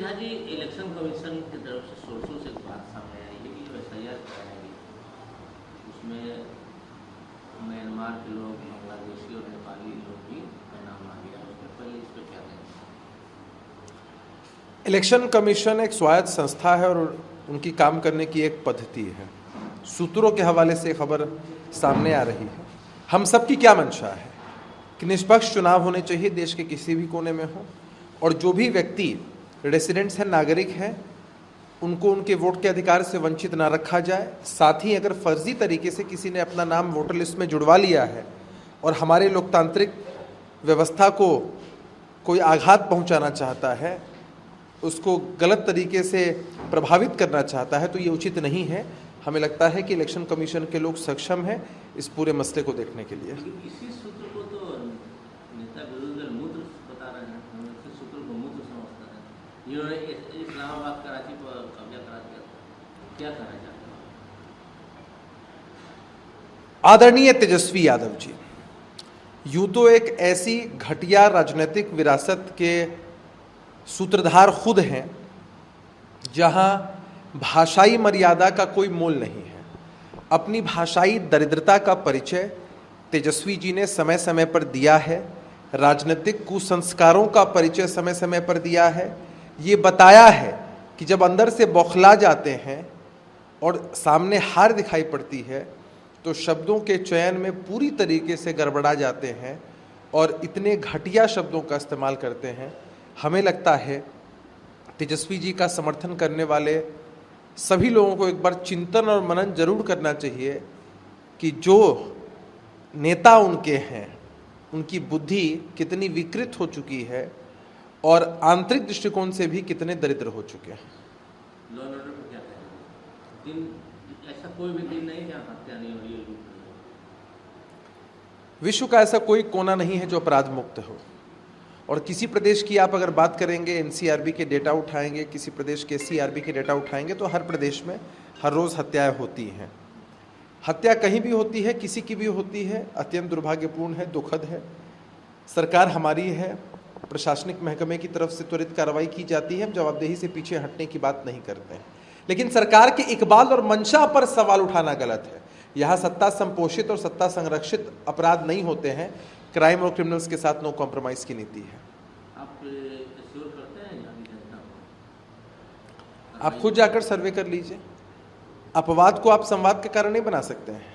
Jha ji, election commission की तरफ से सोर्सों से एक बात सामने आई है कि जो एफआईआर कराया गया उसमें म्यांमार के लोग, बांग्लादेशी और नेपाली लोग भी का नाम आ गया। उसके पहले इस पर क्या कहेंगे? इलेक्शन कमीशन एक स्वायत्त संस्था है और उनकी काम करने की एक पद्धति है। सूत्रों के हवाले से खबर सामने आ रही है। हम सबकी क्या मंशा है कि निष्पक्ष चुनाव होने चाहिए, देश के किसी भी कोने में हो, और जो भी व्यक्ति रेसिडेंट्स हैं, नागरिक हैं, उनको उनके वोट के अधिकार से वंचित ना रखा जाए। साथ ही अगर फर्जी तरीके से किसी ने अपना नाम वोटर लिस्ट में जुड़वा लिया है और हमारे लोकतांत्रिक व्यवस्था को कोई आघात पहुंचाना चाहता है, उसको गलत तरीके से प्रभावित करना चाहता है, तो ये उचित नहीं है। हमें लगता है कि इलेक्शन कमीशन के लोग सक्षम हैं इस पूरे मसले को देखने के लिए। इसी सूत्र को तो नेता विरोधी दल मूत्र बता रहे हैं, इसी सूत्र को मूत्र समझता है। जिन्होंने इस्लामाबाद, कराची पर कब्जा करा दिया, क्या कहना चाहते हैं? आदरणीय तेजस्वी यादव जी, यूं तो एक ऐसी घटिया राजनीतिक विरासत के सूत्रधार खुद हैं जहां भाषाई मर्यादा का कोई मोल नहीं है। अपनी भाषाई दरिद्रता का परिचय तेजस्वी जी ने समय समय पर दिया है। राजनीतिक कुसंस्कारों का परिचय समय समय पर दिया है। ये बताया है कि जब अंदर से बौखला जाते हैं और सामने हार दिखाई पड़ती है तो शब्दों के चयन में पूरी तरीके से गड़बड़ा जाते हैं और इतने घटिया शब्दों का इस्तेमाल करते हैं। हमें लगता है तेजस्वी जी का समर्थन करने वाले सभी लोगों को एक बार चिंतन और मनन जरूर करना चाहिए कि जो नेता उनके हैं उनकी बुद्धि कितनी विकृत हो चुकी है और आंतरिक दृष्टिकोण से भी कितने दरिद्र हो चुके हैं। लॉ एंड ऑर्डर को क्या कहेंगे? दिन ऐसा कोई भी दिन नहीं जहाँ हत्या नहीं हुई है। विश्व का ऐसा कोई कोना नहीं है जो अपराध मुक्त हो, और किसी प्रदेश की आप अगर बात करेंगे, एनसीआरबी के डेटा उठाएंगे, किसी प्रदेश के सीआरबी के डेटा उठाएंगे, तो हर प्रदेश में हर रोज़ हत्याएं होती हैं। हत्या कहीं भी होती है, किसी की भी होती है, अत्यंत दुर्भाग्यपूर्ण है, दुखद है। सरकार हमारी है, प्रशासनिक महकमे की तरफ से त्वरित कार्रवाई की जाती है। हम जवाबदेही से पीछे हटने की बात नहीं करते हैं, लेकिन सरकार के इकबाल और मंशा पर सवाल उठाना गलत है। यहाँ सत्ता संपोषित और सत्ता संरक्षित अपराध नहीं होते हैं। क्राइम और क्रिमिनल्स के साथ नो कॉम्प्रोमाइज की नीति है। आप एश्योर करते हैं यहाँ की जनता को? आप खुद जाकर सर्वे कर लीजिए। अपवाद को आप संवाद के कारण नहीं बना सकते हैं।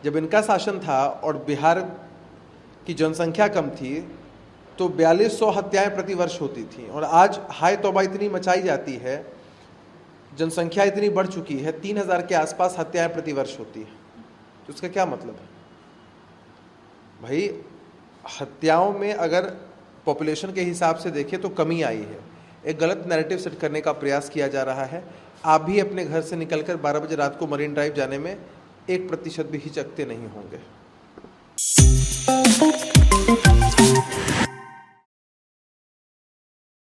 जब इनका शासन था और बिहार की जनसंख्या कम थी तो 4200 हत्याएं प्रति वर्ष होती थी, और आज हाय तौबा इतनी मचाई जाती है, जनसंख्या इतनी बढ़ चुकी है, 3000 के आसपास हत्याएं प्रति वर्ष होती है। तो इसका क्या मतलब है भाई? हत्याओं में अगर पॉपुलेशन के हिसाब से देखें तो कमी आई है। एक गलत नैरेटिव सेट करने का प्रयास किया जा रहा है। आप भी अपने घर से निकलकर 12 बजे रात को मरीन ड्राइव जाने में 1% भी हिचकते नहीं होंगे।